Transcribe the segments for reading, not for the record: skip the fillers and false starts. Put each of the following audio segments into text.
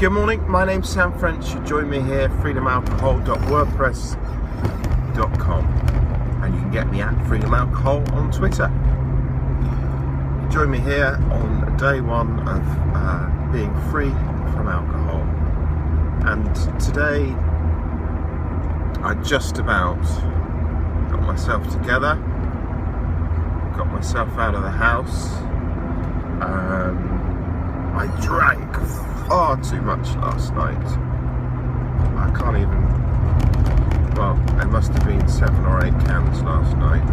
Good morning, my name's Sam French. You join me here, freedomalcohol.wordpress.com, and you can get me at freedomalcohol on Twitter. You join me here on day one of being free from alcohol, and today I just about got myself together, got myself out of the house. I drank far too much last night. I can't even, well, there must have been 7 or 8 cans last night.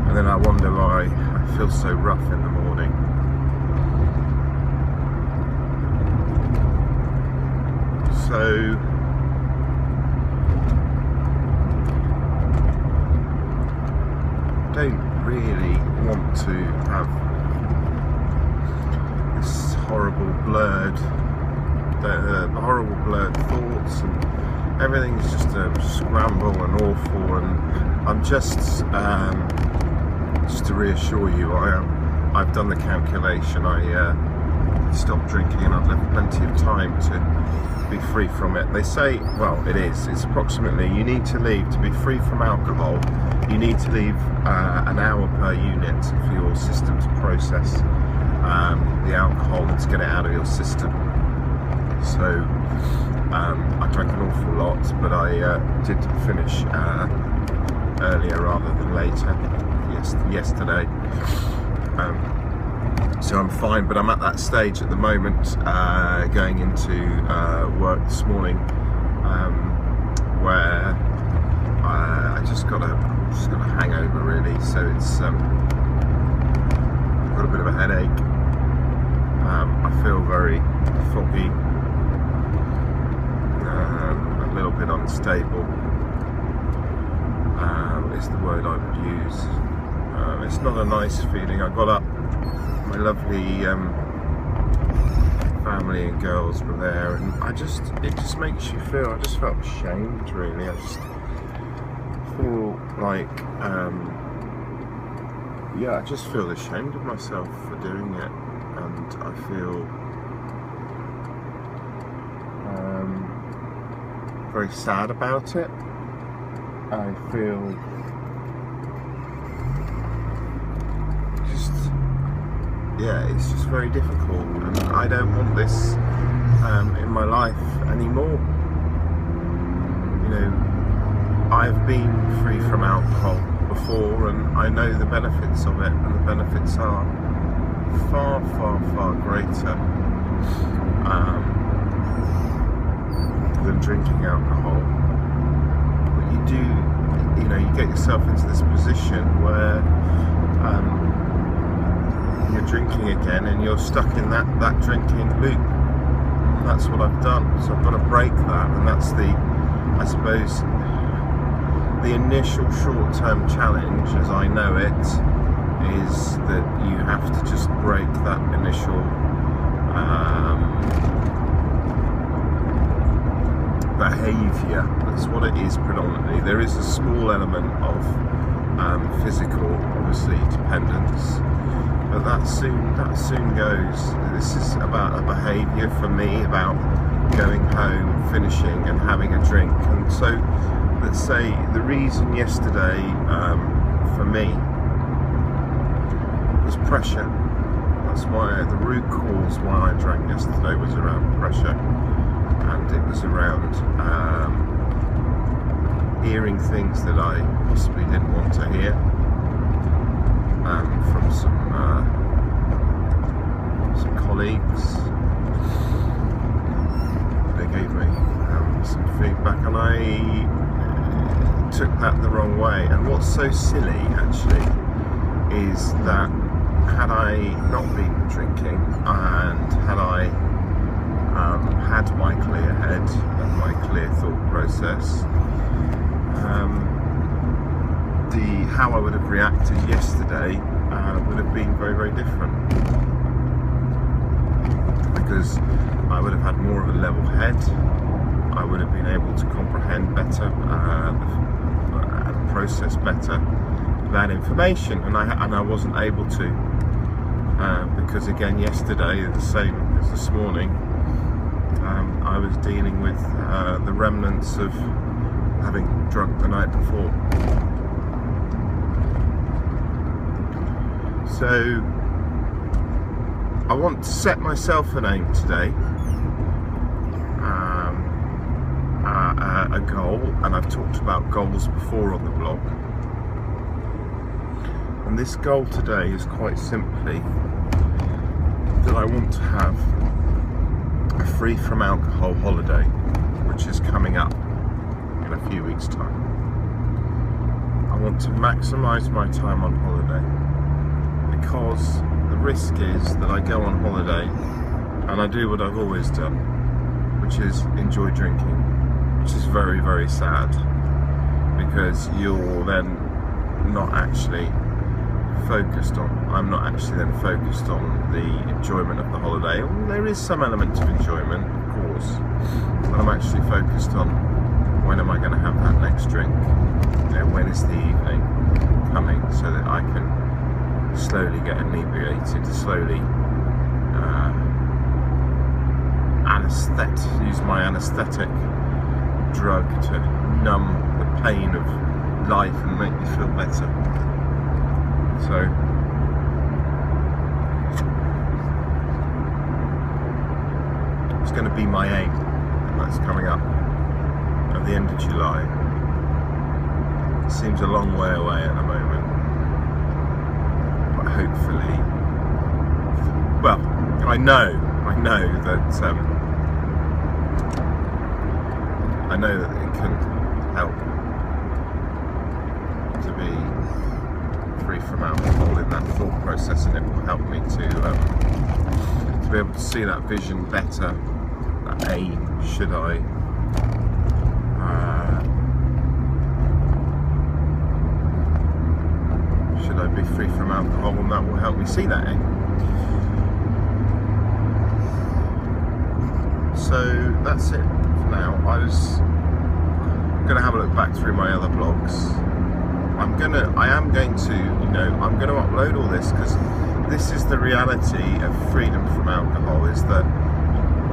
And then I wonder why I feel so rough in the morning. So, I don't really want to have this horrible blurred thoughts, and everything's just a scramble and awful, and I'm just to reassure you, I've done the calculation. I stopped drinking and I've left plenty of time to be free from it. They say, well, it's approximately, you need to leave, to be free from alcohol, you need to leave an hour per unit for your system to process the alcohol and to get it out of your system. So I drank an awful lot, but I did finish earlier rather than later yesterday. So I'm fine, but I'm at that stage at the moment, going into work this morning, where I just got a hangover really. So it's got a bit of a headache. I feel very foggy, a little bit unstable. Is the word I would use. It's not a nice feeling. I got up. My lovely family and girls were there, and it just makes you feel, I just felt ashamed really. I just feel like, I just feel ashamed of myself for doing it, and I feel very sad about it. I feel it's just very difficult, and I don't want this in my life anymore. You know, I've been free from alcohol before, and I know the benefits of it, and the benefits are far, far, far greater than drinking alcohol. But you get yourself into this position where you're drinking again, and you're stuck in that drinking loop. And that's what I've done. So I've got to break that, and that's I suppose, the initial short-term challenge, as I know it, is that you have to just break that initial behaviour. That's what it is predominantly. There is a small element of physical, obviously, dependence, but that soon goes. This is about a behaviour for me, about going home, finishing and having a drink. And so, let's say the reason yesterday for me was pressure. That's why the root cause why I drank yesterday was around pressure, and it was around hearing things that I possibly didn't want to hear from some colleagues. They gave me some feedback, and I took that the wrong way. And what's so silly actually is that had I not been drinking, and had I had my clear head and my clear thought process, how I would have reacted yesterday would have been very, very different, because I would have had more of a level head. I would have been able to comprehend better and process better that information, and I wasn't able to, because again yesterday the same because this morning I was dealing with the remnants of having drunk the night before. So I want to set myself an aim today, a goal, and I've talked about goals before on the blog. And this goal today is quite simply that I want to have a free from alcohol holiday, which is coming up in a few weeks' time. I want to maximise my time on holiday, because the risk is that I go on holiday and I do what I've always done, which is enjoy drinking, which is very, very sad, because you're then not actually focused on, I'm not actually then focused on the enjoyment of the holiday. There is some element of enjoyment, of course, but I'm actually focused on when am I going to have that next drink, when is the evening coming, so that I can slowly get inebriated, slowly use my anesthetic drug to numb the pain of life and make me feel better. So it's going to be my aim, and that's coming up at the end of July. It seems a long way away at the moment, but hopefully, well, I know that it can help to be free from alcohol in that thought process, and it will help me to be able to see that vision better, that aim. Should I be free from alcohol, and that will help me see that aim. So that's it for now. I was going to have a look back through my other blogs. I'm going to upload all this, because this is the reality of freedom from alcohol, is that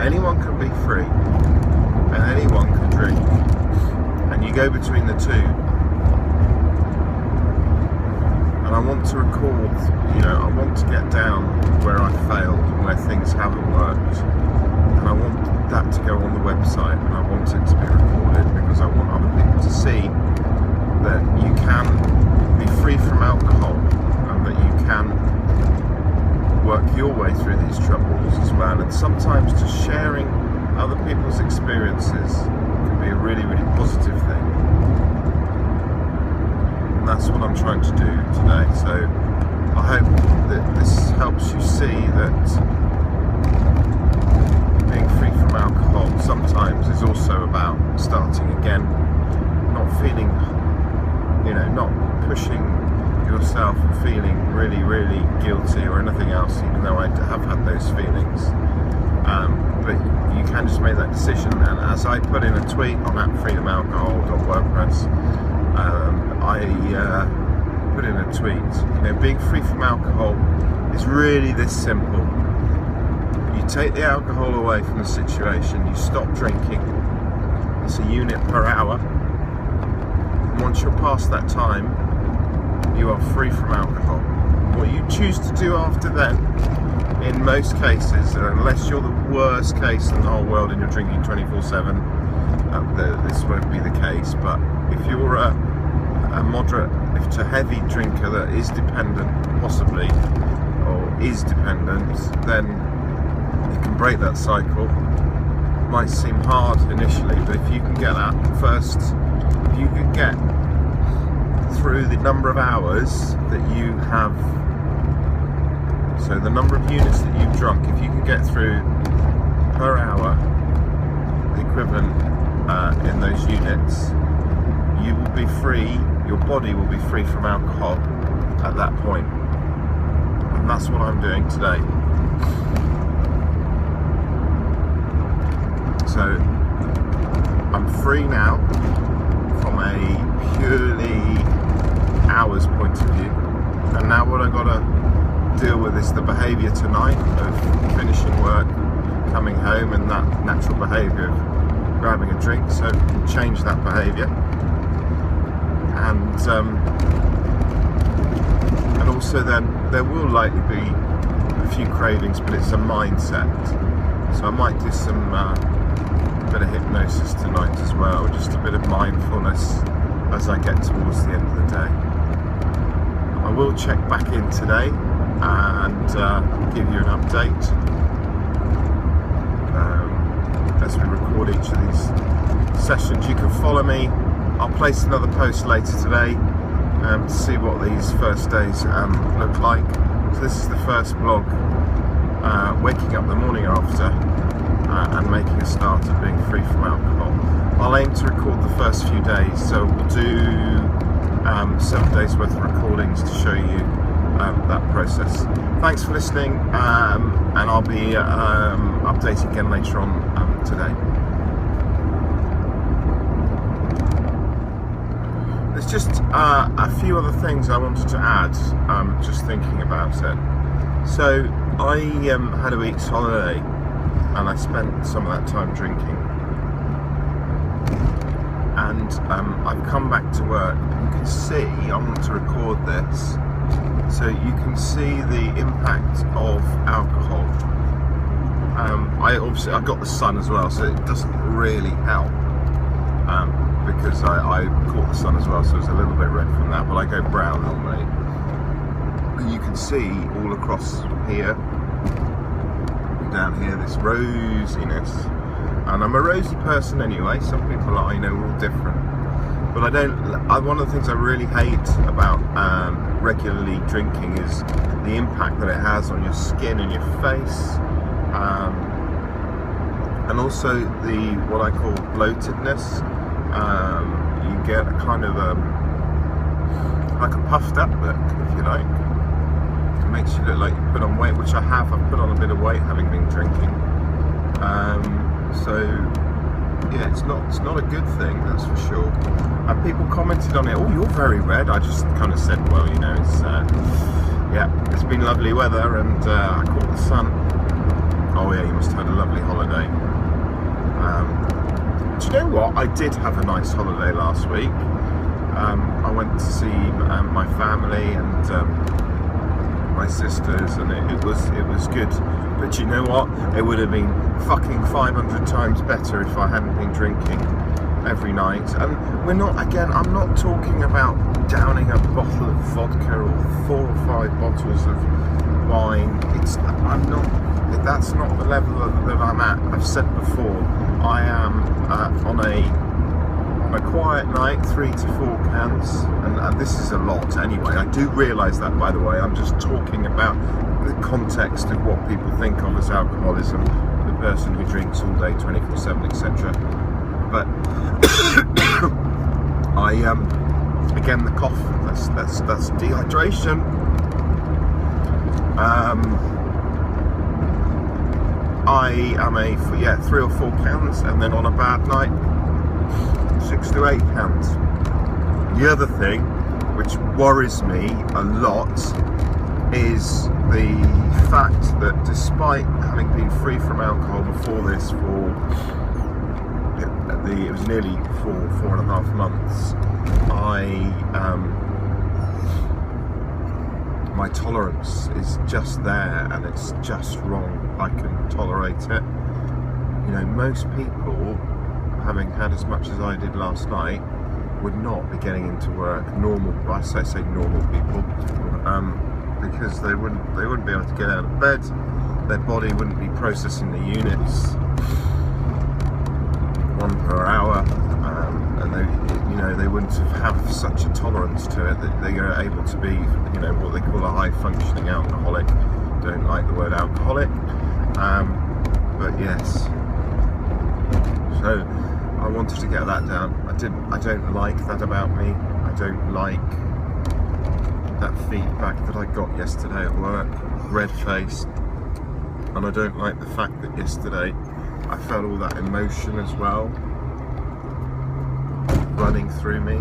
anyone can be free and anyone can drink, and you go between the two. And I want to record, I want to get down where I failed and where things haven't worked, and I want that to go on the website, and I want it to be recorded, because I want other people to see that you can be free from alcohol, and that you can work your way through these troubles as well. And sometimes just sharing other people's experiences can be a really, really positive thing. And that's what I'm trying to do today. So I hope that this helps you see that being free from alcohol sometimes is also about starting again, not feeling, not pushing yourself and feeling really, really guilty or anything else, even though I have had those feelings. But you can just make that decision, and as I put in a tweet on @freedomalcohol.wordpress, I put in a tweet, being free from alcohol is really this simple. You take the alcohol away from the situation, you stop drinking, it's a unit per hour, and once you're past that time, you are free from alcohol. What you choose to do after then, in most cases, unless you're the worst case in the whole world and you're drinking 24/7, this won't be the case. But if you're a moderate to heavy drinker that is dependent, possibly, or is dependent, then you can break that cycle. It might seem hard initially, but if you can get through the number of hours that you have, so the number of units that you've drunk, if you can get through per hour the equivalent in those units, you will be free, your body will be free from alcohol at that point. And that's what I'm doing today. So I'm free now from a purely hours point of view, and now what I've got to deal with is the behaviour tonight of finishing work, coming home and that natural behaviour of grabbing a drink, so change that behaviour. And also then there will likely be a few cravings, but it's a mindset. So I might do some bit of hypnosis tonight as well, just a bit of mindfulness as I get towards the end of the day. I will check back in today and give you an update as we record each of these sessions. You can follow me. I'll place another post later today to see what these first days look like. So this is the first vlog, waking up the morning after and making a start of being free from alcohol. I'll aim to record the first few days, so we'll do 7 days worth of recordings to show you that process. Thanks for listening, and I'll be updating again later on today. There's just a few other things I wanted to add, just thinking about it. So I had a week's holiday and I spent some of that time drinking, and I've come back to work. You can see, I want to record this so you can see the impact of alcohol. I got the sun as well, so it doesn't really help, because I caught the sun as well, so it's a little bit red from that, but I go brown normally. And you can see all across here, down here, this rosiness. And I'm a rosy person anyway. Some people are, are all different. But one of the things I really hate about regularly drinking is the impact that it has on your skin and your face. And also what I call bloatedness. You get a kind of like a puffed up look, if you like. It makes you look like you put on weight, which I have. I've put on a bit of weight having been drinking. So yeah, it's not a good thing, that's for sure. And people commented on it. Oh, you're very red. I just kind of said, well, it's it's been lovely weather, and I caught the sun. Oh yeah, you must have had a lovely holiday. Do you know what? I did have a nice holiday last week. I went to see my family and my sisters, and it was good. But you know what? It would have been fucking 500 times better if I hadn't been drinking every night. And I'm not talking about downing a bottle of vodka or 4 or 5 bottles of wine. That's not the level that I'm at. I've said before, I am on a quiet night, 3 to 4 cans, and this is a lot anyway. I do realise that, by the way. I'm just talking about the context of what people think of as alcoholism, the person who drinks all day, 24/7, etc. But again, the cough, that's dehydration. I am 3 or 4 cans, and then on a bad night, 6 to 8 cans. The other thing which worries me a lot is the fact that despite having been free from alcohol before this it was nearly 4.5 months, my tolerance is just there, and it's just wrong. I can tolerate it. Most people, having had as much as I did last night, would not be getting into work. I say normal people, because they wouldn't be able to get out of bed. Their body wouldn't be processing the units 1 per hour, and they wouldn't have such a tolerance to it that they are able to be, what they call a high functioning alcoholic. Don't like the word alcoholic, but yes. So I wanted to get that down. I don't like that about me. I don't like that feedback that I got yesterday at work, red-faced, and I don't like the fact that yesterday I felt all that emotion as well running through me.